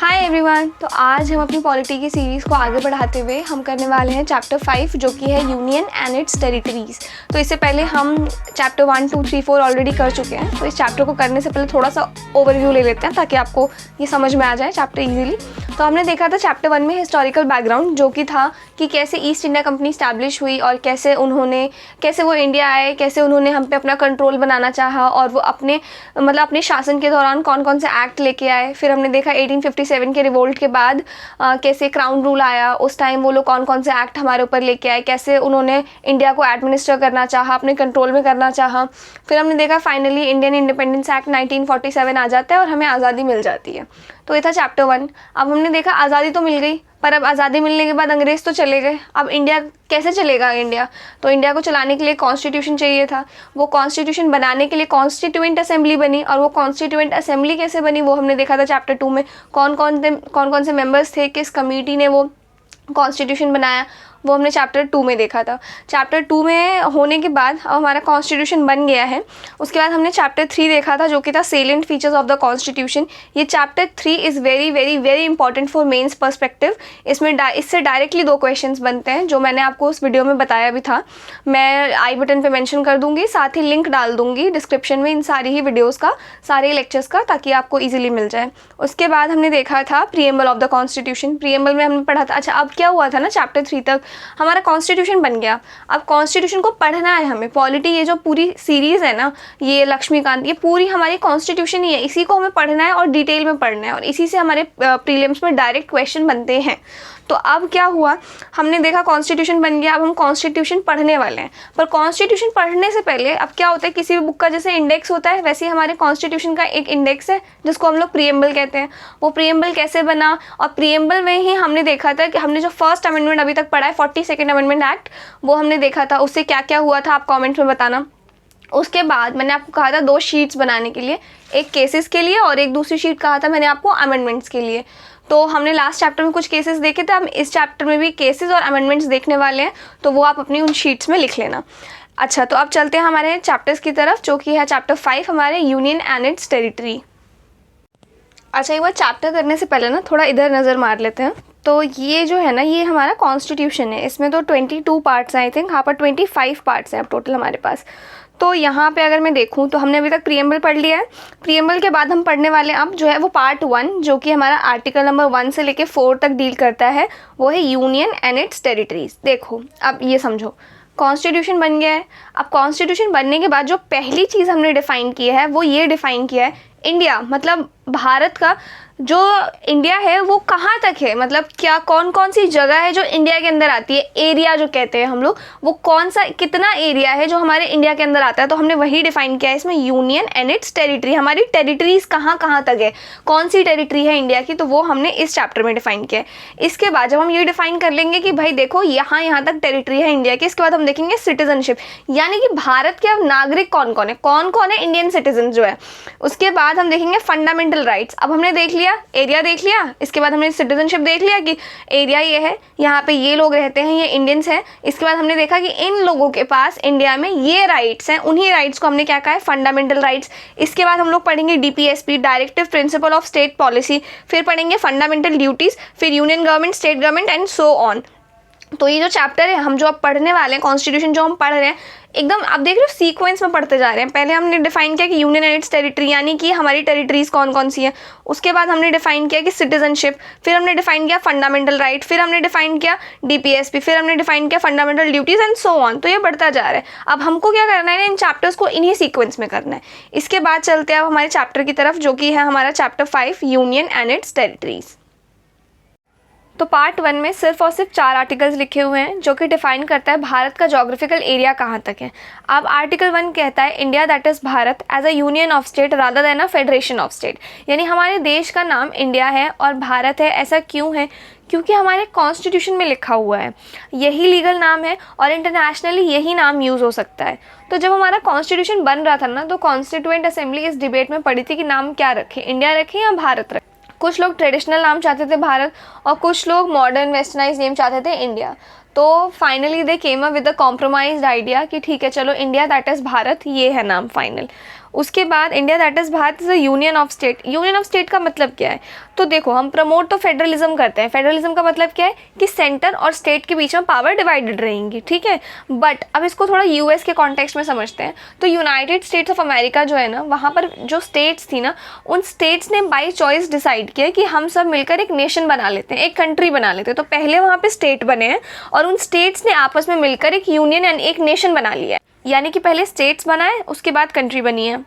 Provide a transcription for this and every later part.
Hi everyone. तो आज हम अपनी पॉलिटी की सीरीज़ को आगे बढ़ाते हुए हम करने वाले हैं चैप्टर 5 जो कि है यूनियन एंड इट्स टेरिटरीज़। तो इससे पहले हम चैप्टर 1, 2, 3, 4 ऑलरेडी कर चुके हैं। तो इस चैप्टर को करने से पहले थोड़ा सा ओवरव्यू ले लेते हैं ताकि आपको ये समझ में आ जाए चैप्टर ईजिली। तो हमने देखा था चैप्टर 1 में हिस्टोरिकल बैकग्राउंड जो कि था कि कैसे ईस्ट इंडिया कंपनी स्टैब्लिश हुई और कैसे वो इंडिया आए, कैसे उन्होंने हम पे अपना कंट्रोल बनाना चाहा और वो अपने शासन के दौरान कौन कौन से एक्ट लेके आए। फिर हमने देखा 1857 के रिवोल्ट के बाद कैसे क्राउन रूल आया, उस टाइम वो लोग कौन कौन से एक्ट हमारे ऊपर लेके आए, कैसे उन्होंने इंडिया को एडमिनिस्टर करना चाहा, अपने कंट्रोल में करना चाहा। फिर हमने देखा फाइनली इंडियन इंडिपेंडेंस एक्ट 1947 आ जाता है और हमें आज़ादी मिल जाती है। तो ये था चैप्टर 1। अब हमने देखा आज़ादी तो मिल गई, पर अब आज़ादी मिलने के बाद अंग्रेज़ तो चले गए। अब इंडिया कैसे चलेगा इंडिया? तो इंडिया को चलाने के लिए कॉन्स्टिट्यूशन चाहिए था। वो कॉन्स्टिट्यूशन बनाने के लिए कॉन्स्टिट्यूएंट असेंबली बनी, और वो कॉन्स्टिट्यूएंट असेंबली कैसे बनी वो हमने देखा था चैप्टर 2 में। कौन कौन से मेंबर्स थे, किस कमेटी ने वो कॉन्स्टिट्यूशन बनाया, वो हमने चैप्टर 2 में देखा था। चैप्टर 2 में होने के बाद अब हमारा कॉन्स्टिट्यूशन बन गया है। उसके बाद हमने चैप्टर 3 देखा था जो कि था salient features of the constitution. ये chapter 3 is very very very important for mains perspective. इससे डायरेक्टली 2 क्वेश्चंस बनते हैं जो मैंने आपको उस वीडियो में बताया भी था। मैं आई बटन पे मेंशन कर दूंगी, साथ ही लिंक डाल दूंगी डिस्क्रिप्शन में इन सारी ही वीडियोज़ का, सारे लेक्चर्स का, ताकि आपको ईजिली मिल जाए। उसके बाद हमने देखा था preamble of the constitution. Preamble में हमने पढ़ा था, अच्छा अब क्या हुआ था ना, चैप्टर 3 तक हमारा कॉन्स्टिट्यूशन बन गया। अब कॉन्स्टिट्यूशन को पढ़ना है हमें। पॉलिटी ये जो पूरी सीरीज़ है ना, ये लक्ष्मीकांत, ये पूरी हमारी कॉन्स्टिट्यूशन ही है। इसी को हमें पढ़ना है और डिटेल में पढ़ना है, और इसी से हमारे प्रीलिम्स में डायरेक्ट क्वेश्चन बनते हैं। तो अब क्या हुआ, हमने देखा कॉन्स्टिट्यूशन बन गया। अब हम कॉन्स्टिट्यूशन पढ़ने वाले हैं, पर कॉन्स्टिट्यूशन पढ़ने से पहले अब क्या होता है, किसी भी बुक का जैसे इंडेक्स होता है वैसे ही हमारे कॉन्स्टिट्यूशन का एक इंडेक्स है जिसको हम लोग प्रीएम्बल कहते हैं। वो प्रीएम्बल कैसे बना, और प्रीएम्बल में ही हमने देखा था कि हमने जो फर्स्ट अमेंडमेंट अभी तक पढ़ा है 42nd अमेंडमेंट एक्ट, वो हमने देखा था। उससे क्या क्या हुआ था आप कॉमेंट में बताना। उसके बाद मैंने आपको कहा था 2 शीट्स बनाने के लिए, एक केसेस के लिए और एक दूसरी शीट कहा था मैंने आपको अमेंडमेंट्स के लिए। तो हमने लास्ट चैप्टर में कुछ केसेस देखे थे, हम इस चैप्टर में भी केसेस और अमेंडमेंट्स देखने वाले हैं, तो वो आप अपनी उन शीट्स में लिख लेना। अच्छा, तो अब चलते हैं हमारे चैप्टर्स की तरफ, जो कि है चैप्टर 5 हमारे यूनियन एंड इट्स टेरिटरी। अच्छा, एक बार चैप्टर करने से पहले ना थोड़ा इधर नज़र मार लेते हैं। तो ये जो है ना, ये हमारा कॉन्स्टिट्यूशन है। इसमें तो 22 पार्ट्स हैं, आई थिंक। हाँ, पर 25 पार्ट्स हैं अब टोटल हमारे पास। तो यहाँ पे अगर मैं देखूँ तो हमने अभी तक प्रीएम्बल पढ़ लिया है। प्रीएम्बल के बाद हम पढ़ने वाले हैं अब जो है वो पार्ट 1, जो कि हमारा आर्टिकल नंबर 1 से लेके 4 तक डील करता है। वो है यूनियन एंड इट्स टेरिटरीज। देखो, अब ये समझो, कॉन्स्टिट्यूशन बन गया है। अब कॉन्स्टिट्यूशन बनने के बाद जो पहली चीज़ हमने डिफ़ाइन की है वो ये डिफ़ाइन किया है, इंडिया मतलब भारत का जो इंडिया है वो कहाँ तक है, मतलब क्या कौन कौन सी जगह है जो इंडिया के अंदर आती है। एरिया जो कहते हैं हम लोग, वो कौन सा कितना एरिया है जो हमारे इंडिया के अंदर आता है। तो हमने वही डिफाइन किया है इसमें, यूनियन एंड इट्स टेरिटरी। हमारी टेरिटरीज कहाँ कहाँ तक है, कौन सी टेरिटरी है इंडिया की, तो वो हमने इस चैप्टर में डिफाइन किया है। इसके बाद जब हम ये डिफाइन कर लेंगे कि भाई देखो यहाँ तक टेरिटरी है इंडिया की, इसके बाद हम देखेंगे सिटीजनशिप, यानी कि भारत के अब नागरिक कौन कौन है इंडियन सिटीजन जो है। उसके बाद हम देखेंगे फंडामेंटल राइट्स। अब हमने देख लिया एरिया, देख लिया, इसके बाद हमने सिटीजनशिप देख लिया कि एरिया ये है, यहाँ पे ये लोग रहते हैं, ये इंडियंस हैं। इसके बाद हमने देखा कि इन लोगों के पास इंडिया में ये राइट्स हैं, उन्हीं राइट्स को हमने क्या कहा है, फंडामेंटल राइट्स। इसके बाद हम लोग पढ़ेंगे DPSP, directive principle of state policy, फिर पढ़ेंगे फंडामेंटल ड्यूटीज, फिर union government, state government and so on. तो ये जो चैप्टर है हम जो अब पढ़ने वाले हैं, कॉन्स्टिट्यूशन जो हम पढ़ रहे हैं, एकदम आप देख रहे हो सीक्वेंस में पढ़ते जा रहे हैं। पहले हमने डिफाइन किया कि यूनियन एंड इट्स टेरिटरी, यानी कि हमारी टेरिटरीज कौन कौन सी हैं। उसके बाद हमने डिफाइन किया कि सिटीजनशिप, फिर हमने डिफाइन किया फंडामेंटल राइट, फिर हमने डिफाइन किया डीपीएसपी, फिर हमने डिफाइन किया fundamental duties and so on. तो ये बढ़ता जा रहा है। अब हमको क्या करना है, इन चैप्टर्स को इन्हीं सीक्वेंस में करना है। इसके बाद चलते हैं अब हमारे चैप्टर की तरफ, जो कि है हमारा chapter 5 union and it's territories. तो पार्ट 1 में सिर्फ और सिर्फ 4 आर्टिकल्स लिखे हुए हैं जो कि डिफाइन करता है भारत का जोग्राफिकल एरिया कहाँ तक है। अब आर्टिकल 1 कहता है India that is Bharat as a union of state rather than a federation of state, यानी हमारे देश का नाम इंडिया है और भारत है। ऐसा क्यों है? क्योंकि हमारे कॉन्स्टिट्यूशन में लिखा हुआ है, यही लीगल नाम है और इंटरनेशनली यही नाम यूज़ हो सकता है। तो जब हमारा कॉन्स्टिट्यूशन बन रहा था ना, तो कॉन्स्टिट्यूएंट असेंबली इस डिबेट में पड़ी थी कि नाम क्या रखें, इंडिया रखें या भारत रखें। कुछ लोग ट्रेडिशनल नाम चाहते थे भारत, और कुछ लोग मॉडर्न वेस्टर्नाइज नेम चाहते थे इंडिया। तो finally they came up with a compromised idea कि ठीक है चलो इंडिया दैट इज़ भारत, ये है नाम फाइनल। उसके बाद India that is Bharat is a union of state. Union of state का मतलब क्या है? तो देखो, हम प्रमोट तो फेडरलिज्म करते हैं। फेडरलिज्म का मतलब क्या है कि सेंटर और स्टेट के बीच में पावर डिवाइडेड रहेंगी, ठीक है। बट अब इसको थोड़ा यूएस के कॉन्टेक्स्ट में समझते हैं। तो यूनाइटेड स्टेट्स ऑफ अमेरिका जो है ना, वहाँ पर जो स्टेट्स थी ना, उन स्टेट्स ने बाई चॉइस डिसाइड किया कि हम सब मिलकर एक नेशन बना लेते हैं, एक कंट्री बना लेते हैं। तो पहले वहाँ पे स्टेट बने हैं और उन स्टेट्स ने आपस में मिलकर एक यूनियन यानी एक नेशन बना लिया है। यानी कि पहले स्टेट्स बनाए, उसके बाद कंट्री बनी है।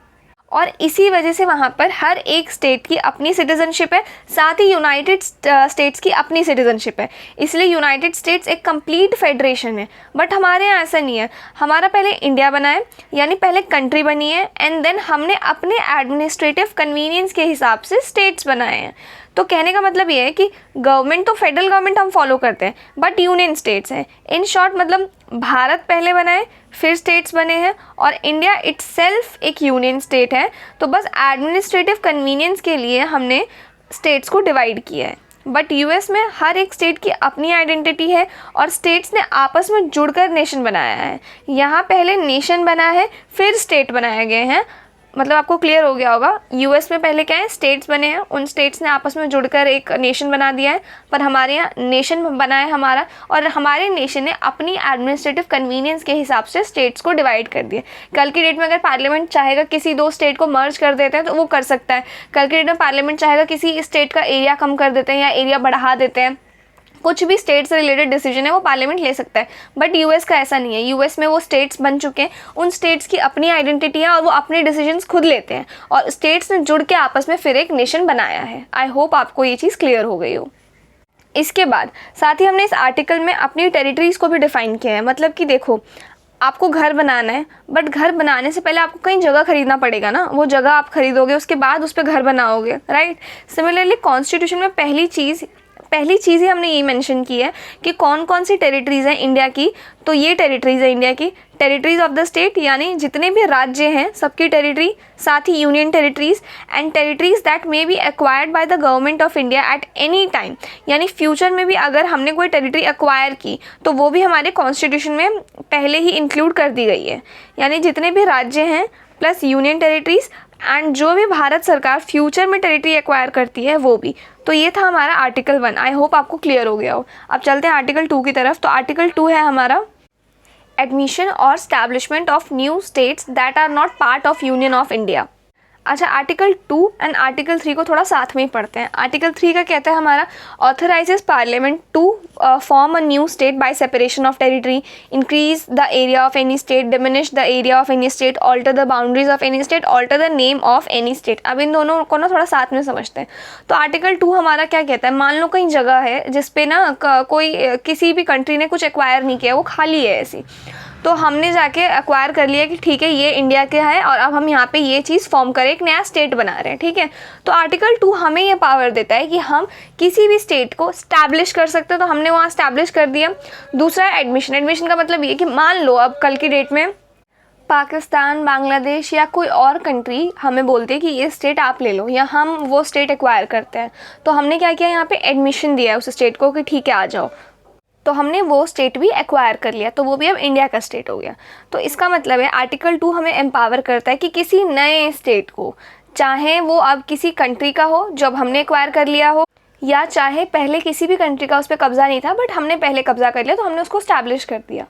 और इसी वजह से वहाँ पर हर एक स्टेट की अपनी सिटीजनशिप है, साथ ही यूनाइटेड स्टेट्स की अपनी सिटीजनशिप है। इसलिए यूनाइटेड स्टेट्स एक कंप्लीट फेडरेशन है। बट हमारे यहाँ ऐसा नहीं है। हमारा पहले इंडिया बना है, यानी पहले कंट्री बनी है, एंड देन हमने अपने एडमिनिस्ट्रेटिव कन्वीनियंस के हिसाब से स्टेट्स बनाए हैं। तो कहने का मतलब ये है कि गवर्नमेंट तो फेडरल गवर्नमेंट हम फॉलो करते हैं, बट यूनियन स्टेट्स हैं। इन शॉर्ट मतलब भारत पहले बना है, फिर स्टेट्स बने हैं, और इंडिया इटसेल्फ एक यूनियन स्टेट है। तो बस एडमिनिस्ट्रेटिव कन्वीनियंस के लिए हमने स्टेट्स को डिवाइड किया है। बट यूएस में हर एक स्टेट की अपनी आइडेंटिटी है और स्टेट्स ने आपस में जुड़कर नेशन बनाया है। यहाँ पहले नेशन बना है, फिर स्टेट बनाए गए हैं। मतलब आपको क्लियर हो गया होगा, यूएस में पहले क्या है, स्टेट्स बने हैं, उन स्टेट्स ने आपस में जुड़कर एक नेशन बना दिया है। पर हमारे यहाँ नेशन बना है हमारा, और हमारे नेशन ने अपनी एडमिनिस्ट्रेटिव कन्वीनियंस के हिसाब से स्टेट्स को डिवाइड कर दिया। कल की डेट में अगर पार्लियामेंट चाहेगा किसी दो स्टेट को मर्ज कर देते हैं तो वो कर सकता है। कल की डेट में पार्लियामेंट चाहेगा किसी स्टेट का एरिया कम कर देते हैं या एरिया बढ़ा देते हैं, कुछ भी स्टेट से रिलेटेड डिसीजन है वो पार्लियामेंट ले सकता है। बट यूएस का ऐसा नहीं है। यूएस में वो स्टेट्स बन चुके हैं, उन स्टेट्स की अपनी आइडेंटिटी है और वो अपने डिसीजंस खुद लेते हैं, और स्टेट्स ने जुड़ के आपस में फिर एक नेशन बनाया है। आई होप आपको ये चीज़ क्लियर हो गई हो। इसके बाद साथ ही हमने इस आर्टिकल में अपनी टेरिटरीज़ को भी डिफाइन किया है। मतलब कि देखो, आपको घर बनाना है, बट घर बनाने से पहले आपको कहीं जगह खरीदना पड़ेगा ना। वो जगह आप खरीदोगे, उसके बाद उस पर घर बनाओगे, राइट। सिमिलरली कॉन्स्टिट्यूशन में पहली चीज़ ही हमने ये मेंशन की है कि कौन कौन सी टेरिटरीज़ हैं इंडिया की। तो ये टेरिटरीज़ है इंडिया की, टेरिटरीज़ ऑफ द स्टेट, यानी जितने भी राज्य हैं सबकी टेरिटरी, साथ ही union territories and territories that may be acquired by the government of India at any time. यानी फ्यूचर में भी अगर हमने कोई टेरिटरी एक्वायर की तो वो भी हमारे कॉन्स्टिट्यूशन में पहले ही इंक्लूड कर दी गई है। यानी जितने भी राज्य हैं प्लस यूनियन टेरिटरीज़ एंड जो भी भारत सरकार फ्यूचर में टेरिटरी एक्वायर करती है वो भी। तो ये था हमारा आर्टिकल 1। आई होप आपको क्लियर हो गया हो। अब चलते हैं आर्टिकल 2 की तरफ। तो आर्टिकल 2 है हमारा एडमिशन और establishment of new states that are not part of union of India. अच्छा, आर्टिकल 2 एंड आर्टिकल 3 को थोड़ा साथ में ही पढ़ते हैं। आर्टिकल 3 का कहता है हमारा authorises parliament to form a new state by separation of territory, increase the area of any state, diminish the area of any state, alter the boundaries of any state, alter the name of any state. अब इन दोनों को ना थोड़ा साथ में समझते हैं। तो आर्टिकल 2 हमारा क्या कहता है, मान लो कहीं जगह है जिसपे ना कोई किसी भी कंट्री ने कुछ एक्वायर नहीं किया, वो खाली है ऐसी, तो हमने जाके एक्वायर कर लिया कि ठीक है ये इंडिया के है और अब हम यहाँ पे ये चीज़ फॉर्म करें, एक नया स्टेट बना रहे हैं, ठीक है। तो आर्टिकल 2 हमें ये पावर देता है कि हम किसी भी स्टेट को स्टैब्लिश कर सकते हैं, तो हमने वहाँ स्टैब्लिश कर दिया। दूसरा एडमिशन। एडमिशन का मतलब ये कि मान लो अब कल की डेट में पाकिस्तान, बांग्लादेश या कोई और कंट्री हमें बोलते हैं कि ये स्टेट आप ले लो, या हम वो स्टेट एक्वायर करते हैं, तो हमने क्या किया, यहाँ पे एडमिशन दिया है उस स्टेट को कि ठीक है आ जाओ। तो हमने वो स्टेट भी एक्वायर कर लिया, तो वो भी अब इंडिया का स्टेट हो गया। तो इसका मतलब है आर्टिकल 2 हमें एम्पावर करता है कि किसी नए स्टेट को, चाहे वो अब किसी कंट्री का हो जो अब हमने एक्वायर कर लिया हो, या चाहे पहले किसी भी कंट्री का उस पर कब्जा नहीं था बट हमने पहले कब्जा कर लिया तो हमने उसको स्टैब्लिश कर दिया,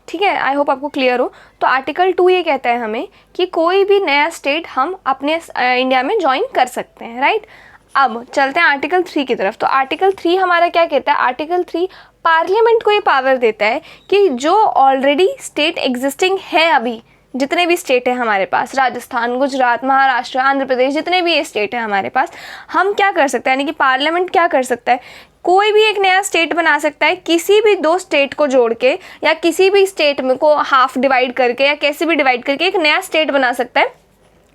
ठीक है। आई होप आपको क्लियर हो। तो आर्टिकल 2 ये कहता है हमें कि कोई भी नया स्टेट हम अपने इंडिया में ज्वाइन कर सकते हैं, राइट। अब चलते हैं आर्टिकल 3 की तरफ। तो आर्टिकल 3 हमारा क्या कहता है, आर्टिकल 3 पार्लियामेंट को ये पावर देता है कि जो ऑलरेडी स्टेट एग्जिस्टिंग है, अभी जितने भी स्टेट है हमारे पास, राजस्थान, गुजरात, महाराष्ट्र, आंध्र प्रदेश, जितने भी ये स्टेट है हमारे पास, हम क्या कर सकते हैं, यानी कि पार्लियामेंट क्या कर सकता है, कोई भी एक नया स्टेट बना सकता है किसी भी दो स्टेट को जोड़ के, या किसी भी स्टेट में को हाफ डिवाइड करके या कैसे भी डिवाइड करके एक नया स्टेट बना सकता है।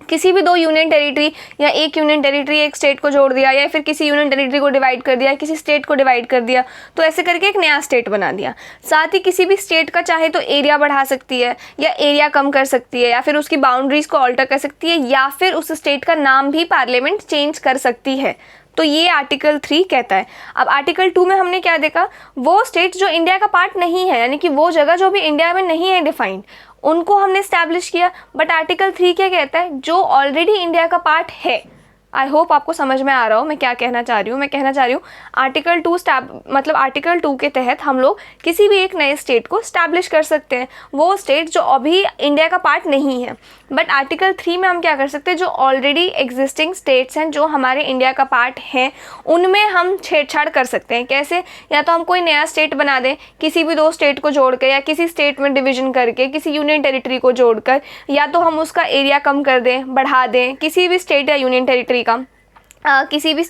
किसी भी दो यूनियन टेरिटरी या एक यूनियन टेरिटरी एक स्टेट को जोड़ दिया, या फिर किसी यूनियन टेरिटरी को डिवाइड कर दिया, किसी स्टेट को डिवाइड कर दिया, तो ऐसे करके एक नया स्टेट बना दिया। साथ ही किसी भी स्टेट का चाहे तो एरिया बढ़ा सकती है या एरिया कम कर सकती है, या फिर उसकी बाउंड्रीज को ऑल्टर कर सकती है, या फिर उस स्टेट का नाम भी पार्लियामेंट चेंज कर सकती है। तो ये आर्टिकल 3 कहता है। अब आर्टिकल 2 में हमने क्या देखा, वो स्टेट जो इंडिया का पार्ट नहीं है, यानी कि वो जगह जो भी इंडिया में नहीं है डिफाइंड, उनको हमने इस्टेब्लिश किया। बट आर्टिकल 3 क्या कहता है, जो ऑलरेडी इंडिया का पार्ट है। आई होप आपको समझ में आ रहा हो मैं क्या कहना चाह रही हूँ। मैं कहना चाह रही हूँ आर्टिकल 2 मतलब आर्टिकल 2 के तहत हम लोग किसी भी एक नए स्टेट को स्टैब्लिश कर सकते हैं, वो स्टेट जो अभी इंडिया का पार्ट नहीं है। बट आर्टिकल 3 में हम क्या कर सकते हैं, जो ऑलरेडी एग्जिस्टिंग स्टेट्स हैं, जो हमारे इंडिया का पार्ट हैं, उनमें हम छेड़छाड़ कर सकते हैं। कैसे, या तो हम कोई नया स्टेट बना दें किसी भी 2 स्टेट को जोड़कर, या किसी स्टेट में डिवीजन करके, किसी यूनियन टेरिटरी को जोड़कर, या तो हम उसका एरिया कम कर दें, बढ़ा दें, किसी भी स्टेट या यूनियन टेरिटरी का किसी भी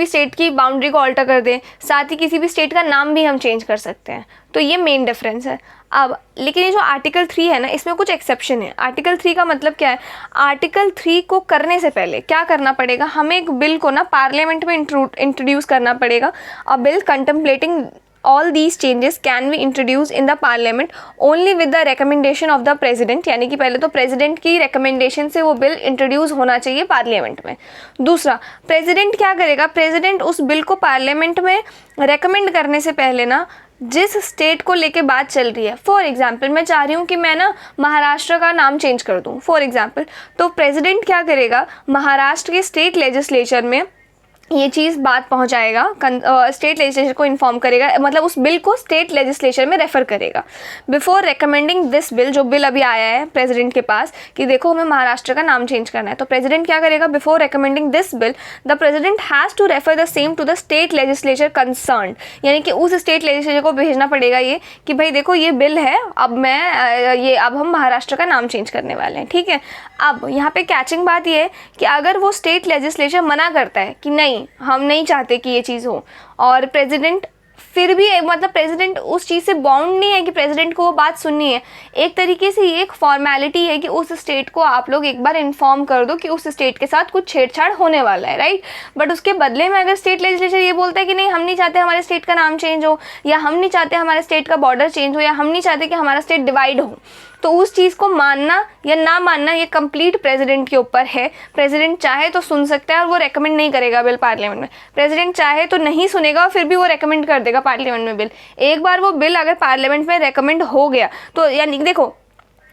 स्टेट की बाउंड्री को ऑल्टर कर दें, साथ ही किसी भी स्टेट का नाम भी हम चेंज कर सकते हैं। तो ये मेन डिफरेंस है। अब लेकिन ये जो आर्टिकल 3 है ना, इसमें कुछ एक्सेप्शन है। आर्टिकल 3 का मतलब क्या है, आर्टिकल 3 को करने से पहले क्या करना पड़ेगा, हमें एक बिल को ना पार्लियामेंट में इंट्रोड्यूस करना पड़ेगा। अ bill contemplating all these changes can be introduced in the parliament only with the recommendation of the president, यानी कि पहले तो प्रेसिडेंट की रिकमेंडेशन से वो बिल इंट्रोड्यूस होना चाहिए पार्लियामेंट में। दूसरा, प्रेसिडेंट क्या करेगा, प्रेसिडेंट उस बिल को पार्लियामेंट में रेकमेंड करने से पहले ना जिस स्टेट को लेके बात चल रही है, फॉर एग्जाम्पल मैं चाह रही हूँ कि मैं ना महाराष्ट्र का नाम चेंज कर दूँ फॉर एग्जाम्पल, तो प्रेसिडेंट क्या करेगा, महाराष्ट्र के स्टेट लेजिस्लेचर में ये चीज़ बात पहुंचाएगा, स्टेट लेजिस्लेचर को इन्फॉर्म करेगा, मतलब उस बिल को स्टेट लेजिस्लेचर में रेफ़र करेगा बिफोर रिकमेंडिंग दिस बिल। जो बिल अभी आया है प्रेसिडेंट के पास कि देखो हमें महाराष्ट्र का नाम चेंज करना है, तो प्रेसिडेंट क्या करेगा, before recommending this bill the president has to refer the same to the state legislature concern, यानी कि उस स्टेट लेजिस्लेचर को भेजना पड़ेगा ये कि भाई देखो ये बिल है, अब हम महाराष्ट्र का नाम चेंज करने वाले हैं। ठीक है, अब यहाँ पे कैचिंग बात ये है कि अगर वो स्टेट लेजिस्लेचर मना करता है कि नहीं हम नहीं चाहते कि ये चीज़ हो, और प्रेसिडेंट फिर भी मतलब प्रेसिडेंट उस चीज़ से बाउंड नहीं है कि प्रेसिडेंट को वो बात सुननी है, एक तरीके से ये एक फॉर्मेलिटी है कि उस स्टेट को आप लोग एक बार इन्फॉर्म कर दो कि उस स्टेट के साथ कुछ छेड़छाड़ होने वाला है, राइट। बट उसके बदले में अगर स्टेट लेजिस्लेचर ये बोलता है कि नहीं हम नहीं चाहते हमारे स्टेट का नाम चेंज हो, या हम नहीं चाहते हमारे स्टेट का बॉर्डर चेंज हो, या हम नहीं चाहते कि हमारा स्टेट डिवाइड हो, तो उस चीज़ को मानना या ना मानना ये कंप्लीट प्रेसिडेंट के ऊपर है। प्रेसिडेंट चाहे तो सुन सकता है और वो रेकमेंड नहीं करेगा बिल पार्लियामेंट में, प्रेसिडेंट चाहे तो नहीं सुनेगा और फिर भी वो रेकमेंड कर देगा पार्लियामेंट में बिल। एक बार वो बिल अगर पार्लियामेंट में रेकमेंड हो गया तो यानी देखो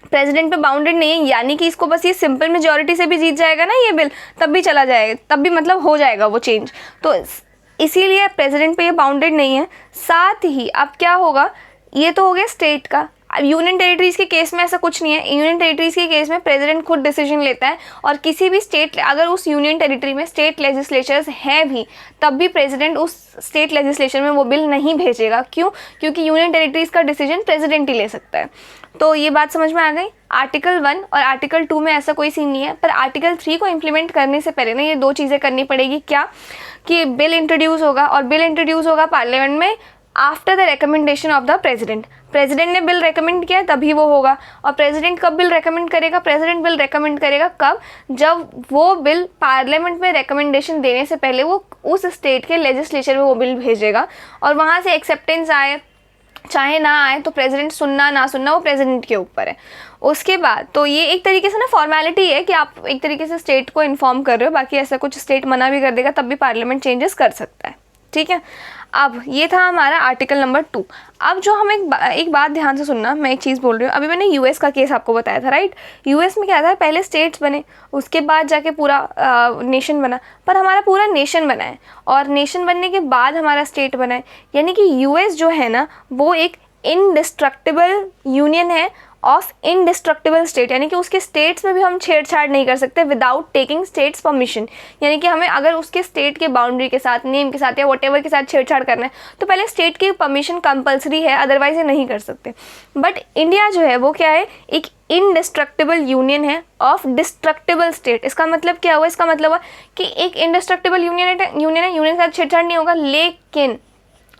प्रेसिडेंट पे बाउंडेड नहीं है, यानी कि इसको बस ये सिंपल मेजॉरिटी से भी जीत जाएगा ना ये बिल, तब भी चला जाएगा, तब भी मतलब हो जाएगा वो चेंज। तो इसीलिए प्रेसिडेंट पे ये बाउंडेड नहीं है। साथ ही अब क्या होगा, ये तो हो गया स्टेट का। अब यूनियन टेरिटरीज़ के केस में ऐसा कुछ नहीं है। यूनियन टेरिटरीज़ के केस में प्रेसिडेंट खुद डिसीजन लेता है, और किसी भी स्टेट अगर उस यूनियन टेरिटरी में स्टेट लेजिस्लेचर्स हैं भी तब भी प्रेसिडेंट उस स्टेट लेजिस्लेचर में वो बिल नहीं भेजेगा। क्यों? क्योंकि यूनियन टेरिटरीज़ का डिसीजन प्रेसिडेंट ही ले सकता है। तो ये बात समझ में आ गई। आर्टिकल 1 और आर्टिकल 2 में ऐसा कोई सीन नहीं है, पर आर्टिकल 3 को इम्प्लीमेंट करने से पहले ना ये 2 चीज़ें करनी पड़ेगी। क्या कि बिल इंट्रोड्यूस होगा, और बिल इंट्रोड्यूस होगा पार्लियामेंट में after the recommendation of the president. President ने बिल रेकमेंड किया तभी वो होगा। और प्रेसिडेंट कब बिल रेकमेंड करेगा? प्रेसिडेंट बिल रेकमेंड करेगा कब? जब वो बिल पार्लियामेंट में रेकमेंडेशन देने से पहले वो उस स्टेट के लेजिस्लेचर में वो बिल भेजेगा, और वहाँ से एक्सेप्टेंस आए चाहे ना आए, तो प्रेसिडेंट सुनना ना सुनना वो प्रेसिडेंट के ऊपर है। उसके बाद तो ये एक तरीके से ना फॉर्मेलिटी है कि आप एक तरीके से स्टेट को इन्फॉर्म कर रहे हो, बाकी ऐसा कुछ स्टेट मना भी कर देगा तब भी पार्लियामेंट चेंजेस कर सकता है। ठीक है, अब ये था हमारा आर्टिकल नंबर 2। अब जो हम एक बात ध्यान से सुनना, मैं एक चीज़ बोल रही हूँ। अभी मैंने यूएस का केस आपको बताया था, राइट। यूएस में क्या था, पहले स्टेट्स बने, उसके बाद जाके पूरा नेशन बना। पर हमारा पूरा नेशन बना है, और नेशन बनने के बाद हमारा स्टेट बना है। यानी कि यूएस जो है ना वो एक इनडिस्ट्रक्टिबल यूनियन है ऑफ इनडिस्ट्रक्टिबल स्टेट, यानी कि उसके स्टेट्स में भी हम छेड़छाड़ नहीं कर सकते विदाउट टेकिंग स्टेट्स परमिशन। यानी कि हमें अगर उसके स्टेट के बाउंड्री के साथ, नेम के साथ या व्हाटएवर के साथ छेड़छाड़ करना है तो पहले स्टेट की परमिशन कंपलसरी है, अदरवाइज ये नहीं कर सकते। बट इंडिया जो है वो क्या है, एक इनडिस्ट्रक्टिबल यूनियन है ऑफ डिस्ट्रक्टिबल स्टेट। इसका मतलब क्या हुआ? इसका मतलब हुआ कि एक इनडिस्ट्रक्टिबल यूनियन है, यूनियन के साथ छेड़छाड़ नहीं होगा, लेकिन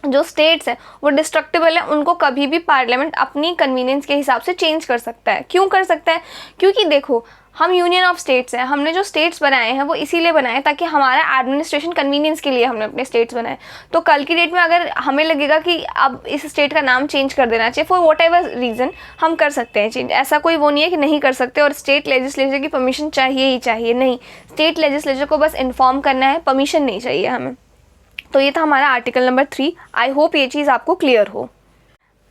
जो स्टेट्स हैं वो डिस्ट्रक्टिबल है, उनको कभी भी पार्लियामेंट अपनी कन्वीनियंस के हिसाब से चेंज कर सकता है। क्यों कर सकता है? क्योंकि देखो हम यूनियन ऑफ स्टेट्स हैं, हमने जो स्टेट्स बनाए हैं वो इसीलिए बनाए ताकि हमारा एडमिनिस्ट्रेशन कन्वीनियंस के लिए हमने अपने स्टेट्स बनाए। तो कल की डेट में अगर हमें लगेगा कि अब इस स्टेट का नाम चेंज कर देना चाहिए फॉर वॉट एवर रीज़न, हम कर सकते हैं चेंज। ऐसा कोई वो नहीं है कि नहीं कर सकते और स्टेट लेजिस्लेचर की परमिशन चाहिए ही चाहिए, नहीं। स्टेट लेजिस्लेचर को बस इन्फॉर्म करना है, परमिशन नहीं चाहिए हमें। तो ये था हमारा आर्टिकल नंबर 3। आई होप ये चीज़ आपको क्लियर हो।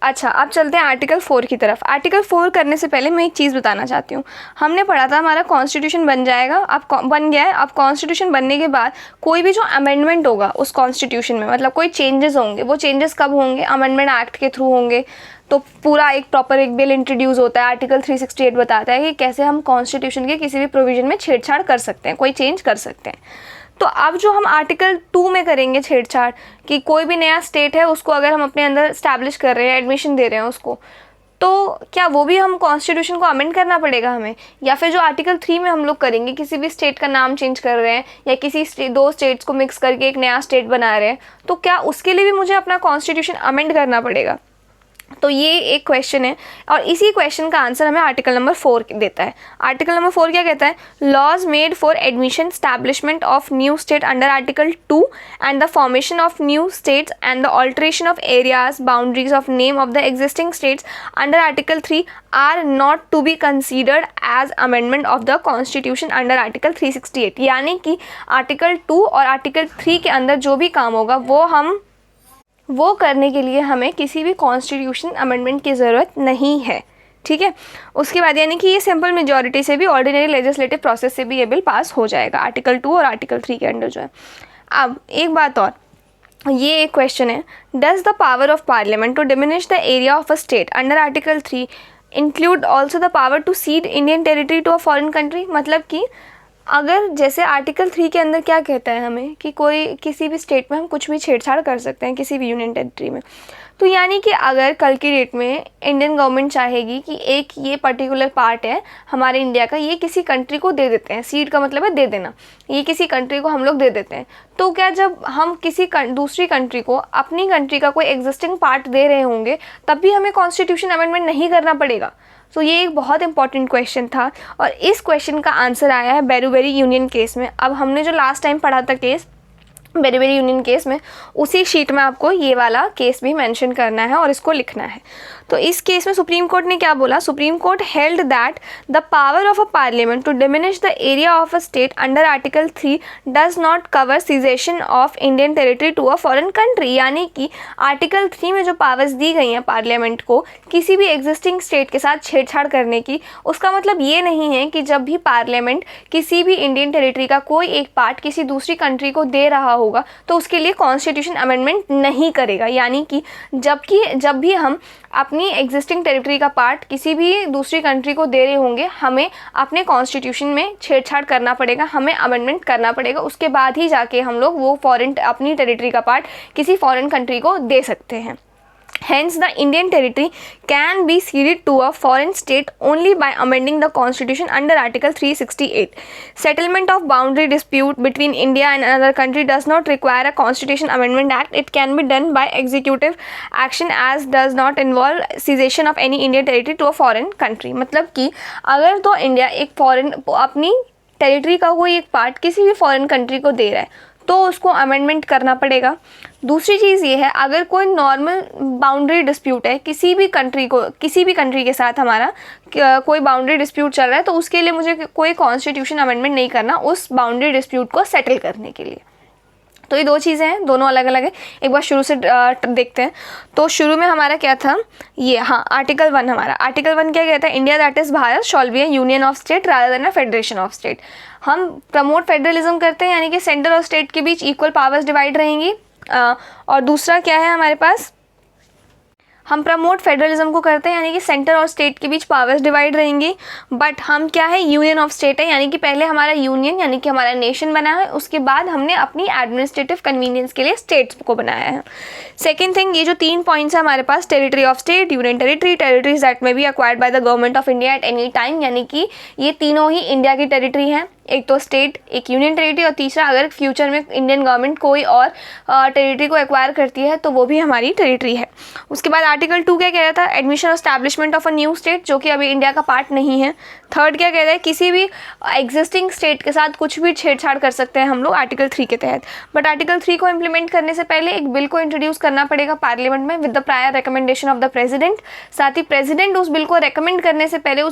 अच्छा, अब चलते हैं आर्टिकल 4 की तरफ। आर्टिकल 4 करने से पहले मैं एक चीज़ बताना चाहती हूँ। हमने पढ़ा था हमारा कॉन्स्टिट्यूशन बन जाएगा, अब बन गया है। अब कॉन्स्टिट्यूशन बनने के बाद कोई भी जो अमेंडमेंट होगा उस कॉन्स्टिट्यूशन में, मतलब कोई चेंजेस होंगे, वो चेंजेस कब होंगे? अमेंडमेंट एक्ट के थ्रू होंगे। तो पूरा एक प्रॉपर एक बिल इंट्रोड्यूस होता है। आर्टिकल 368 बताता है कि कैसे हम कॉन्स्टिट्यूशन के किसी भी प्रोविजन में छेड़छाड़ कर सकते हैं, कोई चेंज कर सकते हैं। तो अब जो हम आर्टिकल 2 में करेंगे छेड़छाड़, कि कोई भी नया स्टेट है उसको अगर हम अपने अंदर स्टैब्लिश कर रहे हैं, एडमिशन दे रहे हैं उसको, तो क्या वो भी हम कॉन्स्टिट्यूशन को अमेंड करना पड़ेगा हमें? या फिर जो आर्टिकल 3 में हम लोग करेंगे, किसी भी स्टेट का नाम चेंज कर रहे हैं या किसी दो स्टेट्स को मिक्स करके एक नया स्टेट बना रहे हैं, तो क्या उसके लिए भी मुझे अपना कॉन्स्टिट्यूशन अमेंड करना पड़ेगा? तो ये एक क्वेश्चन है, और इसी क्वेश्चन का आंसर हमें आर्टिकल नंबर 4 देता है। आर्टिकल नंबर 4 क्या कहता है? Laws made for admission, establishment of new state under article 2 and the formation of new states and the alteration of areas boundaries of name of the existing states under article 3 are not to be considered as amendment of the constitution under article 368। यानी कि article 2 और article 3 के अंदर जो भी काम होगा वो करने के लिए हमें किसी भी कॉन्स्टिट्यूशन अमेंडमेंट की ज़रूरत नहीं है। ठीक है, उसके बाद यानी कि ये सिंपल मेजॉरिटी से भी, ऑर्डिनरी लेजिस्लेटिव प्रोसेस से भी ये बिल पास हो जाएगा आर्टिकल 2 और आर्टिकल 3 के अंडर जो है। अब एक बात और, ये एक क्वेश्चन है, does the power of parliament to diminish the area of a state under article 3 include also the power to cede Indian territory to a foreign country? मतलब कि अगर जैसे आर्टिकल 3 के अंदर क्या कहता है हमें कि कोई किसी भी स्टेट में हम कुछ भी छेड़छाड़ कर सकते हैं, किसी भी यूनियन टेरिटरी में, तो यानी कि अगर कल की डेट में इंडियन गवर्नमेंट चाहेगी कि एक ये पर्टिकुलर पार्ट है हमारे इंडिया का, ये किसी कंट्री को दे देते हैं, सीड का मतलब है दे देना, ये किसी कंट्री को हम लोग दे देते हैं, तो क्या जब हम किसी दूसरी कंट्री को अपनी कंट्री का कोई एग्जिस्टिंग पार्ट दे रहे होंगे तब भी हमें कॉन्स्टिट्यूशन अमेंडमेंट नहीं करना पड़ेगा? तो ये एक बहुत इंपॉर्टेंट क्वेश्चन था, और इस क्वेश्चन का आंसर आया है बेरूबेरी यूनियन केस में। अब हमने जो लास्ट टाइम पढ़ा था केस बेरूबेरी यूनियन केस में, उसी शीट में आपको ये वाला केस भी मेंशन करना है और इसको लिखना है। तो इस केस में सुप्रीम कोर्ट ने क्या बोला? Supreme court held that the power of a parliament to diminish the area of a state under article 3 does not cover cession of Indian territory to a foreign country. यानी कि article 3 में जो powers दी गई हैं parliament को किसी भी existing state के साथ छेड़छाड़ करने की, उसका मतलब ये नहीं है कि जब भी पार्लियामेंट किसी भी इंडियन टेरिटरी का कोई एक पार्ट किसी दूसरी कंट्री को दे रहा होगा तो उसके लिए कॉन्स्टिट्यूशन अमेंडमेंट नहीं करेगा। यानी कि जब भी हम अपनी एग्जिस्टिंग टेरिटरी का पार्ट किसी भी दूसरी कंट्री को दे रहे होंगे, हमें अपने कॉन्स्टिट्यूशन में छेड़छाड़ करना पड़ेगा, हमें अमेंडमेंट करना पड़ेगा, उसके बाद ही जाके हम लोग वो अपनी टेरिटरी का पार्ट किसी फॉरेन कंट्री को दे सकते हैं। Hence, the Indian territory can be ceded to a foreign state only by amending the constitution under Article 368. Settlement of boundary dispute between India and another country does not require a constitution amendment act. It can be done by executive action as does not involve cession of any Indian territory to a foreign country. मतलब कि अगर तो India अपनी territory का कोई एक part किसी भी फॉरेन कंट्री को दे रहा है तो उसको अमेंडमेंट करना पड़ेगा। दूसरी चीज़ ये है, अगर कोई नॉर्मल बाउंड्री डिस्प्यूट है किसी भी कंट्री के साथ हमारा कोई बाउंड्री डिस्प्यूट चल रहा है, तो उसके लिए मुझे कोई कॉन्स्टिट्यूशन अमेंडमेंट नहीं करना उस बाउंड्री डिस्प्यूट को सेटल करने के लिए। तो ये दो चीज़ें हैं, दोनों अलग अलग है। एक बार शुरू से देखते हैं। तो शुरू में हमारा क्या था, ये आर्टिकल 1 हमारा। आर्टिकल 1 क्या कहता है? India that is Bharat shall B A union of state rather than a federation of state. हम प्रमोट फेडरलिज्म करते हैं, यानी कि सेंटर और स्टेट के बीच इक्वल पावर्स डिवाइड रहेंगी। और दूसरा क्या है हमारे पास, हम प्रमोट फेडरलिज्म को करते हैं, यानी कि सेंटर और स्टेट के बीच पावर्स डिवाइड रहेंगी। बट हम क्या है, यूनियन ऑफ स्टेट है, यानी कि पहले हमारा यूनियन यानी कि हमारा नेशन बना है, उसके बाद हमने अपनी एडमिनिस्ट्रेटिव कन्वीनियंस के लिए स्टेट्स को बनाया है। सेकेंड थिंग, ये जो 3 पॉइंट्स है हमारे पास, territory of state, union territory, territories that may be acquired by the government of India at any time, यानी कि ये तीनों ही इंडिया की टेरिटरी हैं। एक तो स्टेट, एक यूनियन टेरिटरी, और तीसरा अगर फ्यूचर में इंडियन गवर्नमेंट कोई और टेरिटरी को एक्वायर करती है तो वो भी हमारी टेरिटरी है। उसके बाद आर्टिकल 2 क्या कह रहा था, एडमिशन और establishment of a new state, जो कि अभी इंडिया का पार्ट नहीं है। थर्ड क्या कह रहा है, किसी भी एग्जिस्टिंग स्टेट के साथ कुछ भी छेड़छाड़ कर सकते हैं हम लोग आर्टिकल 3 के तहत। बट आर्टिकल 3 को इम्प्लीमेंट करने से पहले एक बिल को इंट्रोड्यूस करना पड़ेगा पार्लियामेंट में with the prior recommendation of the president. साथ ही प्रेसिडेंट उस बिल को रिकमेंड करने से पहले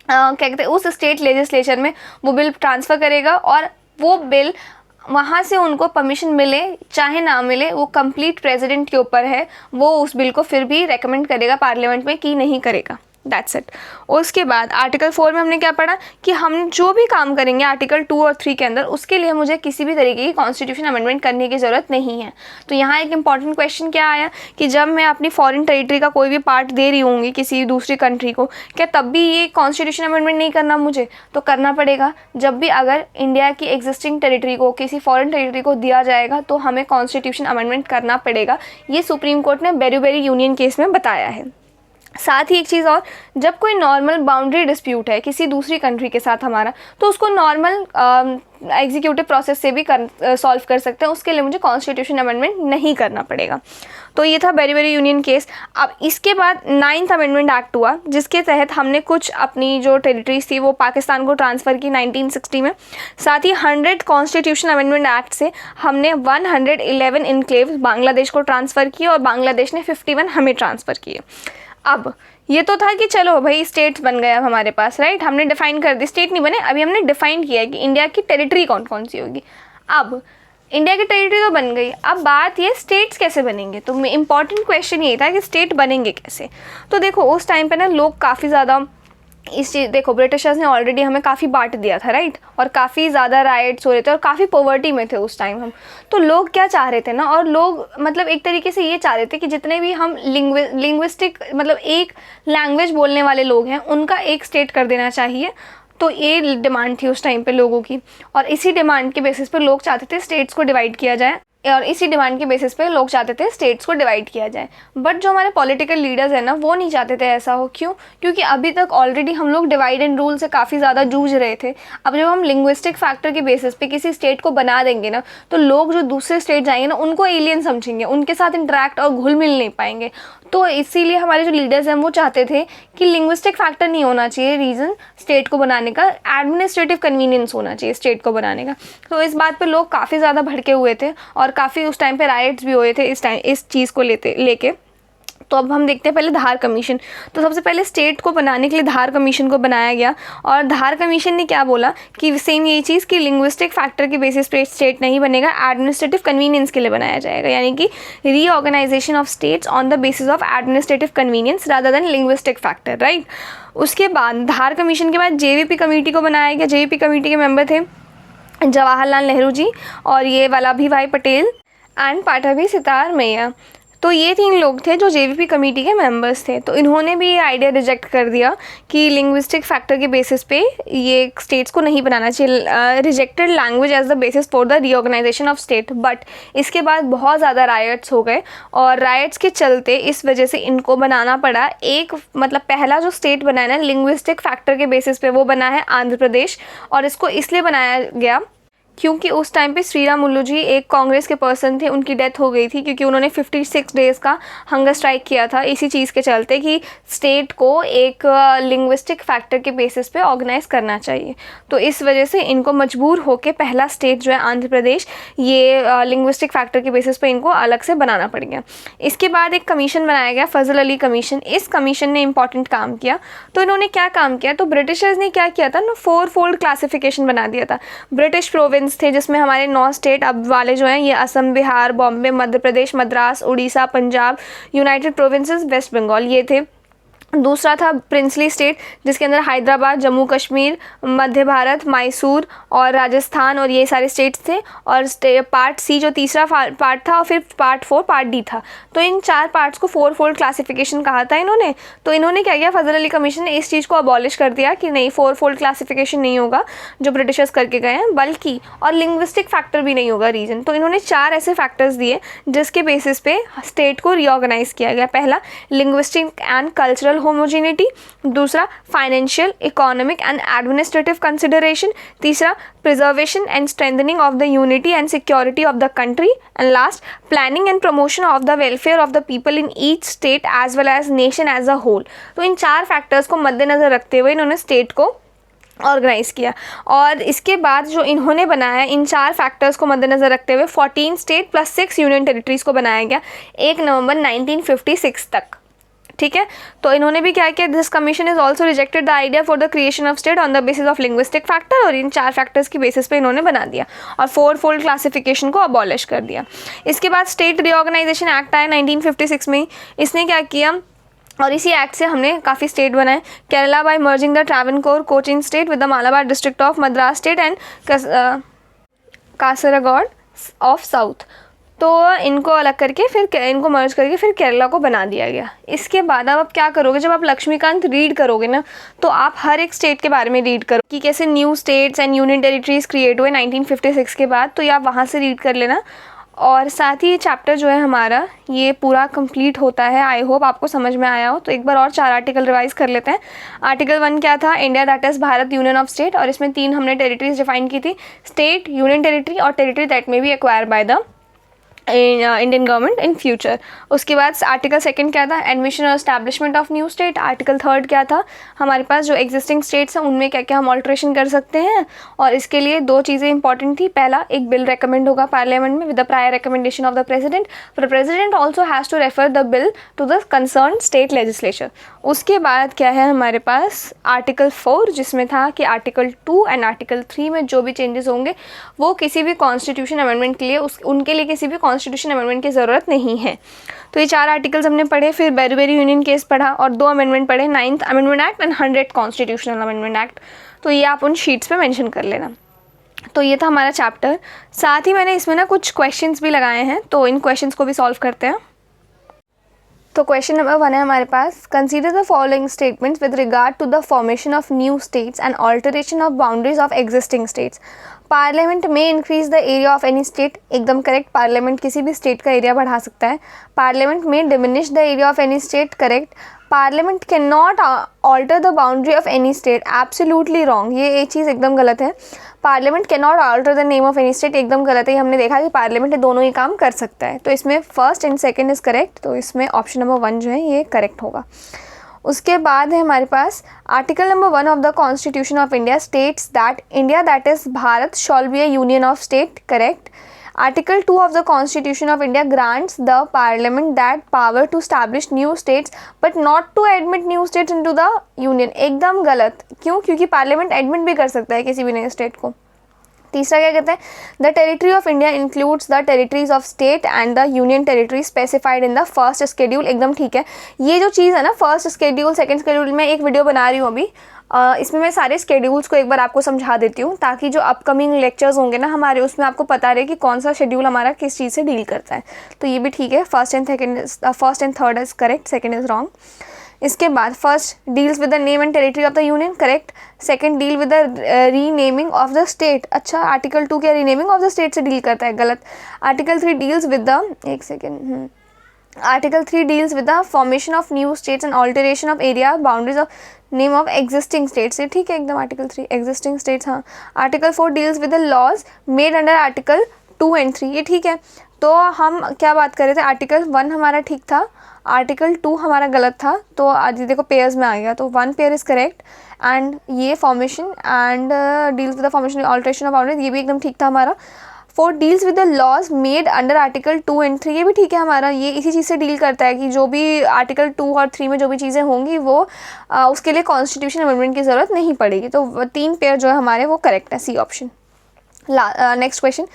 क्या कहते हैं उस स्टेट लेजिस्लेचर में वो बिल ट्रांसफ़र करेगा, और वो बिल वहाँ से उनको परमिशन मिले चाहे ना मिले, वो कंप्लीट प्रेसिडेंट के ऊपर है, वो उस बिल को फिर भी रेकमेंड करेगा पार्लियामेंट में कि नहीं करेगा। That's it. उसके बाद आर्टिकल 4 में हमने क्या पढ़ा कि हम जो भी काम करेंगे आर्टिकल 2 और 3 के अंदर, उसके लिए मुझे किसी भी तरीके की कॉन्स्टिट्यूशन अमेंडमेंट करने की ज़रूरत नहीं है। तो यहाँ एक इंपॉर्टेंट क्वेश्चन क्या आया कि जब मैं अपनी फॉरेन टेरिटरी का कोई भी पार्ट दे रही होंगी किसी दूसरी कंट्री को, क्या तब भी ये कॉन्स्टिट्यूशन अमेंडमेंट नहीं करना मुझे? तो करना पड़ेगा। जब भी अगर इंडिया की एग्जिस्टिंग टेरिटरी को किसी फॉरेन टेरिटरी को दिया जाएगा तो हमें कॉन्स्टिट्यूशन अमेंडमेंट करना पड़ेगा। ये सुप्रीम कोर्ट ने बेरी यूनियन केस में बताया है। साथ ही एक चीज़ और, जब कोई नॉर्मल बाउंड्री डिस्प्यूट है किसी दूसरी कंट्री के साथ हमारा, तो उसको नॉर्मल एग्जीक्यूटिव प्रोसेस से भी सॉल्व कर सकते हैं। उसके लिए मुझे कॉन्स्टिट्यूशन अमेंडमेंट नहीं करना पड़ेगा। तो ये था बेरी यूनियन केस। अब इसके बाद 9th अमेंडमेंट एक्ट हुआ, जिसके तहत हमने कुछ अपनी जो टेरिटरीज थी वो पाकिस्तान को ट्रांसफ़र की 1960 में। साथ ही 100 कॉन्स्टिट्यूशन अमेंडमेंट एक्ट से हमने 111 इनक्लेव्स बांग्लादेश को ट्रांसफ़र किए और बांग्लादेश ने 51 हमें ट्रांसफ़र किए। अब ये तो था कि चलो भाई स्टेट्स बन गए अब हमारे पास, राइट, हमने डिफाइन कर दी। स्टेट नहीं बने, अभी हमने डिफाइन किया है कि इंडिया की टेरिटरी कौन कौन सी होगी। अब इंडिया की टेरिटरी तो बन गई, अब बात ये स्टेट्स कैसे बनेंगे। तो इम्पॉर्टेंट क्वेश्चन ये था कि स्टेट बनेंगे कैसे। तो देखो उस टाइम पे ना लोग काफ़ी ज़्यादा इस चीज़, देखो ब्रिटिशर्स ने ऑलरेडी हमें काफ़ी बांट दिया था, राइट, और काफ़ी ज़्यादा राइट्स हो रहे थे और काफ़ी पॉवर्टी में थे उस टाइम हम। तो लोग क्या चाह रहे थे ना, और लोग मतलब एक तरीके से ये चाह रहे थे कि जितने भी हम लिंग्विस्टिक मतलब एक लैंग्वेज बोलने वाले लोग हैं उनका एक स्टेट कर देना चाहिए। तो ये डिमांड थी उस टाइम पे लोगों की, और इसी डिमांड के बेसिस पे लोग चाहते थे स्टेट्स को डिवाइड किया जाए, और इसी डिमांड के बेसिस पे लोग चाहते थे स्टेट्स को डिवाइड किया जाए। बट जो हमारे पॉलिटिकल लीडर्स हैं ना, वो नहीं चाहते थे ऐसा हो। क्यों? क्योंकि अभी तक ऑलरेडी हम लोग डिवाइड एंड रूल से काफ़ी ज़्यादा जूझ रहे थे। अब जब हम लिंग्विस्टिक फैक्टर के बेसिस पे किसी स्टेट को बना देंगे ना, तो लोग जो दूसरे स्टेट जाएंगे ना उनको एलियन समझेंगे, उनके साथ इंटरेक्ट और घुल मिल नहीं पाएंगे। तो इसीलिए हमारे जो लीडर्स हैं वो चाहते थे कि लिंग्विस्टिक फैक्टर नहीं होना चाहिए रीज़न स्टेट को बनाने का, एडमिनिस्ट्रेटिव कन्वीनियंस होना चाहिए स्टेट को बनाने का। तो इस बात पे लोग काफ़ी ज़्यादा भड़के हुए थे और काफ़ी उस टाइम पे राइट्स भी हुए थे इस चीज़ को लेके। तो अब हम देखते हैं पहले धार कमीशन। तो सबसे पहले स्टेट को बनाने के लिए धार कमीशन को बनाया गया, और धार कमीशन ने क्या बोला कि सेम यही चीज़ कि लिंग्विस्टिक फैक्टर के बेसिस पे स्टेट नहीं बनेगा, एडमिनिस्ट्रेटिव कन्वीनियंस के लिए बनाया जाएगा, यानी कि reorganisation of states on the basis of administrative convenience rather than linguistic factor, right. उसके बाद धार कमीशन के बाद जेवीपी कमेटी को बनाया गया। जेवीपी कमेटी के मेंबर थे जवाहरलाल नेहरू जी, और ये वल्लभी भाई पटेल एंड पाठाभी सितार मैया। तो ये 3 लोग थे जो जेवीपी कमेटी के मेंबर्स थे। तो इन्होंने भी ये आइडिया रिजेक्ट कर दिया कि लिंग्विस्टिक फैक्टर के बेसिस पे ये स्टेट्स को नहीं बनाना चाहिए, rejected language as the basis for the reorganisation of state. But इसके बाद बहुत ज़्यादा रायट्स हो गए, और रायट्स के चलते इस वजह से इनको बनाना पड़ा एक, मतलब पहला जो स्टेट बना है ना लिंग्विस्टिक फैक्टर के बेसिस पे वो बना है आंध्र प्रदेश। और इसको इसलिए बनाया गया क्योंकि उस टाइम पे श्री राम मुल्लू जी एक कांग्रेस के पर्सन थे, उनकी डेथ हो गई थी क्योंकि उन्होंने 56 डेज़ का हंगर स्ट्राइक किया था इसी चीज़ के चलते कि स्टेट को एक लिंग्विस्टिक फैक्टर के बेसिस पे ऑर्गेनाइज करना चाहिए। तो इस वजह से इनको मजबूर होकर पहला स्टेट जो है आंध्र प्रदेश, ये लिंग्विस्टिक फैक्टर के बेसिस पे इनको अलग से बनाना पड़ गया। इसके बाद एक कमीशन बनाया गया, फजल अली कमीशन। इस कमीशन ने इंपॉर्टेंट काम किया। तो इन्होंने क्या काम किया, तो ब्रिटिशर्स ने क्या किया था ना, 4 फोल्ड क्लासिफिकेशन बना दिया था। ब्रिटिश प्रोविंस थे जिसमें हमारे 9 स्टेट अब वाले जो हैं ये Assam, Bihar, Bombay, Madhya Pradesh, Madras, Orissa, Punjab, united provinces, west Bengal, ये थे। दूसरा था प्रिंसली स्टेट जिसके अंदर हैदराबाद, जम्मू कश्मीर, मध्य भारत, मैसूर और राजस्थान और ये सारे स्टेट्स थे। और पार्ट सी जो तीसरा पार्ट था, और फिर पार्ट 4 पार्ट डी था। तो इन 4 पार्ट्स को 4 फोल्ड क्लासिफिकेशन कहा था इन्होंने। तो इन्होंने क्या किया, फजल अली कमीशन ने इस चीज़ को अबॉलिश कर दिया कि नहीं 4 फोल्ड क्लासिफिकेशन नहीं होगा जो ब्रिटिशर्स करके गए हैं, बल्कि और लिंग्विस्टिक फैक्टर भी नहीं होगा रीजन। तो इन्होंने 4 ऐसे फैक्टर्स दिए जिसके बेसिस पे स्टेट को रीऑर्गेनाइज किया गया। पहला लिंग्विस्टिक एंड कल्चरल होमोजेनिटी, दूसरा financial, economic and administrative consideration, तीसरा preservation and strengthening of the unity and security of the country, and last planning and promotion of the welfare of the people in each state as well as nation as a whole. तो इन 4 factors को मद्देनजर रखते हुए इन्होंने state को organise किया। और इसके बाद जो इन्होंने बनाया, इन 4 फैक्टर्स को मद्देनज़र रखते हुए 14 स्टेट प्लस 6 यूनियन टेरिटरीज़ को बनाया गया 1 नवंबर 1956 तक। ठीक है। तो इन्होंने भी क्या किया, this commission is also rejected the idea for the creation of state on the basis of linguistic factor, और इन 4 फैक्टर्स की बेसिस पे इन्होंने बना दिया और 4-फोल्ड क्लासिफिकेशन को अबॉलिश कर दिया। इसके बाद स्टेट रीऑर्गेनाइजेशन एक्ट आया 1956 में। इसने क्या किया, और इसी एक्ट से हमने काफ़ी स्टेट बनाए। Kerala by merging the Travancore Cochin state with the Malabar district of Madras state and Kasaragod of south, तो इनको अलग करके फिर इनको मर्ज करके फिर केरला को बना दिया गया। इसके बाद अब आप क्या करोगे, जब आप लक्ष्मीकांत रीड करोगे ना, तो आप हर एक स्टेट के बारे में रीड करो कि कैसे new states and union territories create हुए 1956 के बाद, तो ये आप वहाँ से रीड कर लेना। और साथ ही ये चैप्टर जो है हमारा ये पूरा कंप्लीट होता है। आई होप आपको समझ में आया हो। तो एक बार और 4 आर्टिकल रिवाइज कर लेते हैं। आर्टिकल 1 क्या था, India that is Bharat union of state, और इसमें 3 हमने टेरिटरीज डिफाइन की थी, स्टेट, यूनियन टेरिटरी और territory that may B acquire by the Indian government in future. उसके बाद आर्टिकल 2 क्या था, एडमिशन और establishment of new state. Article 3 क्या था, हमारे पास जो एग्जिस्टिंग स्टेट्स हैं उनमें क्या क्या हम ऑल्ट्रेशन कर सकते हैं, और इसके लिए 2 चीज़ें इंपॉर्टेंट थी। पहला, एक बिल रिकमेंड होगा पार्लियामेंट में with the prior recommendation of the president, the president also has to refer the bill to the concern state legislature. उसके बाद क्या है हमारे पास आर्टिकल 4, जिसमें था कि आर्टिकल 2 एंड आर्टिकल 3 में जो भी चेंजेस होंगे वो किसी भी कॉन्स्टिट्यूशन अमेंडमेंट के लिए उनके लिए किसी भी कॉन्स्टिट्यूशन अमेंडमेंट की ज़रूरत नहीं है। तो ये 4 आर्टिकल्स हमने पढ़े। फिर बेरीबेरी यूनियन केस पढ़ा और 2 अमेंडमेंट पढ़े, 9th amendment act and 100th constitutional amendment act. तो ये आप उन शीट्स पे मेंशन कर लेना। तो ये था हमारा चैप्टर। साथ ही मैंने इसमें ना कुछ क्वेश्चंस भी लगाए हैं, तो इन क्वेश्चंस को भी सॉल्व करते हैं। तो क्वेश्चन नंबर 1 है हमारे पास, consider the following statements with regard to the formation of new states and alteration of boundaries of existing states. Parliament may increase the area of any state, एकदम correct, parliament किसी भी state का area बढ़ा सकता है। Parliament में diminish the area of any state, correct. Parliament can not alter the boundary of any state, absolutely wrong, ये एक चीज़ एकदम गलत है। Parliament can not alter the name of any state, एकदम गलत है। हमने देखा कि पार्लियामेंट दोनों ही काम कर सकता है। तो इसमें first and second is correct, तो इसमें ऑप्शन नंबर 1 जो है ये करेक्ट होगा। उसके बाद है हमारे पास article number 1 of the constitution of India states that India that is Bharat shall be a union of state, correct. Article 2 of the Constitution of India grants the Parliament that power to establish new states but not to admit new states into the Union, एकदम गलत। क्यों? क्योंकि parliament admit भी कर सकता है किसी भी नए स्टेट को। तीसरा क्या कहते हैं, the territory of India includes the territories of state and the union territory specified in the first schedule, एकदम ठीक है। ये जो चीज़ है ना, फर्स्ट शेड्यूल सेकंड शेड्यूल, में एक वीडियो बना रही हूँ अभी, इसमें मैं सारे स्केड्यूल्स को एक बार आपको समझा देती हूँ, ताकि जो अपकमिंग लेक्चर्स होंगे ना हमारे, उसमें आपको पता रहे कि कौन सा शेड्यूल हमारा किस चीज़ से डील करता है। तो ये भी ठीक है। First and third is correct, second is wrong. इसके बाद first deals with the name and territory of the union, correct. Second deal with the renaming of the state, अच्छा आर्टिकल 2 क्या रीनेमिंग ऑफ द स्टेट से deal करता है, गलत। Article 3 deals with the, एक second, article 3 deals with the formation of new states and alteration of area boundaries of name of existing states, ये ठीक है एकदम। आर्टिकल 3 एग्जिस्टिंग स्टेट्स, हाँ। Article 4 deals with the laws made under article 2 and 3, ये ठीक है। तो हम क्या बात कर रहे थे, आर्टिकल 1 हमारा ठीक था, आर्टिकल 2 हमारा गलत था। तो आज देखो पेयर्स में आ गया, तो 1 पेयर इज़ करेक्ट एंड ये formation and deals with the formation alteration of boundaries, ये भी एकदम ठीक था हमारा। 4 deals with the laws made under article 2 and 3, ये भी ठीक है हमारा। ये इसी चीज़ से डील करता है कि जो भी आर्टिकल 2 और 3 में जो भी चीज़ें होंगी वो उसके लिए कॉन्स्टिट्यूशन अमेंडमेंट की ज़रूरत नहीं पड़ेगी। तो 3 पेयर जो है हमारे वो करेक्ट है, C option. Next question,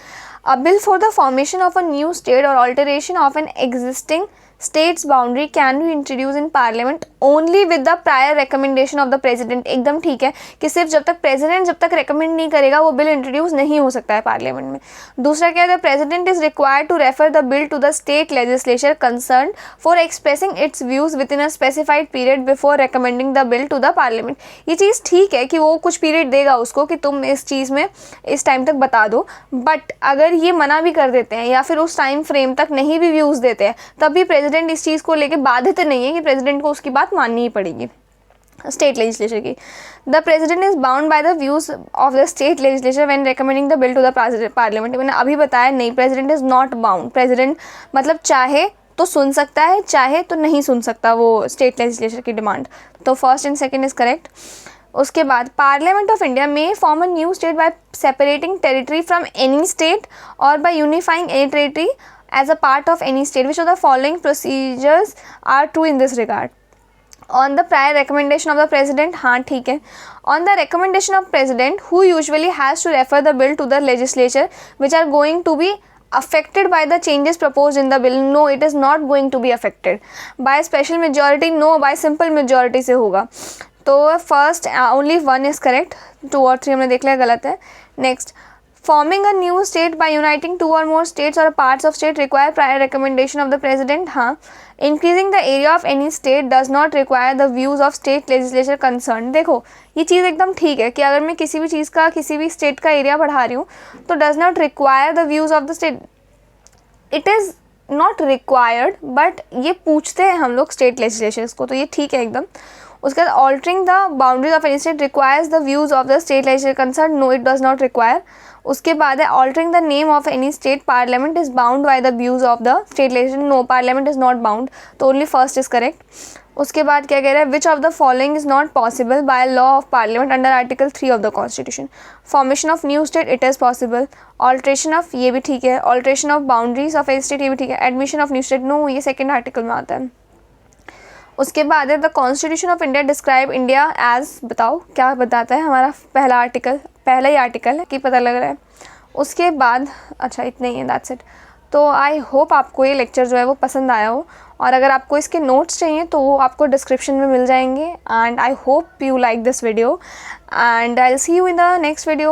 a bill for the formation of a new state और alteration of an existing states boundary can be introduce in parliament only with the prior recommendation of the president, एकदम ठीक है कि सिर्फ जब तक president जब तक रिकमेंड नहीं करेगा वो बिल इंट्रोड्यूस नहीं हो सकता है पार्लियामेंट में। दूसरा क्या है, the president is required to refer the bill to the state legislature concern for expressing its views within a specified period before recommending the bill to the parliament. ये चीज़ ठीक है कि वो कुछ पीरियड देगा उसको कि तुम इस चीज़ में इस टाइम तक बता दो, बट अगर ये मना भी कर देते हैं या फिर उस टाइम फ्रेम तक नहीं भी व्यूज़ देते हैं, तब भी प्रेसिडेंट इस चीज़ को लेकर बाधित नहीं है कि प्रेसिडेंट को उसकी बात माननी ही पड़ेगी स्टेट लेजिस्लेचर की। The president is bound by the views of the state legislature when recommending the bill to the parliament. मैंने अभी बताया नहीं, president is not bound. President मतलब चाहे तो सुन सकता है, चाहे तो नहीं सुन सकता वो स्टेट लेजिस्लेचर की डिमांड। तो first and second is correct. उसके बाद पार्लियामेंट ऑफ इंडिया में form a new state by separating territory from any state और by unifying any territory as a part of any state, which of the following procedures are true in this regard? On the prior recommendation of the president, हाँ ठीक है. On the recommendation of president who usually has to refer the bill to the legislature which are going to be affected by the changes proposed in the bill. No, it is not going to be affected by special majority. No, by simple majority से होगा. तो first only one is correct, 2 और 3 हमने देख लिया गलत है. Next, forming a new state by uniting 2 और मोर स्टेट्स और parts of state require prior recommendation of the president. हाँ. Increasing the area of any state does not require the views of state legislature concern. देखो ये चीज़ एकदम ठीक है कि अगर मैं किसी भी चीज़ का, किसी भी स्टेट का एरिया बढ़ा रही हूँ तो does not require the views of the state. It is not required, but ये पूछते हैं हम लोग स्टेट लेजिस्लेचर्स को, तो ये ठीक है एकदम. उसके बाद altering the boundaries of any state requires the views of the state legislature concern. No, it does not require. उसके बाद है altering the name of any state parliament is bound by the views of the state legislature. No, parliament is not bound, तो only first is correct. उसके बाद क्या कह रहा है, which of the following is not possible by law of parliament under article 3 of the constitution. Formation of new state, it is possible. Alteration of, ये भी ठीक है. Alteration of boundaries of a state, ये भी ठीक है. Admission of new state, no, ये second article में आता है. उसके बाद है the constitution of India describe India as, बताओ क्या बताता है हमारा पहला आर्टिकल, पहला ही आर्टिकल है कि पता लग रहा है. उसके बाद अच्छा इतना ही है, दैट्स इट. तो आई होप आपको ये लेक्चर जो है वो पसंद आया हो, और अगर आपको इसके नोट्स चाहिए तो वो आपको डिस्क्रिप्शन में मिल जाएंगे. And I hope you like this video and I will see you in the next video.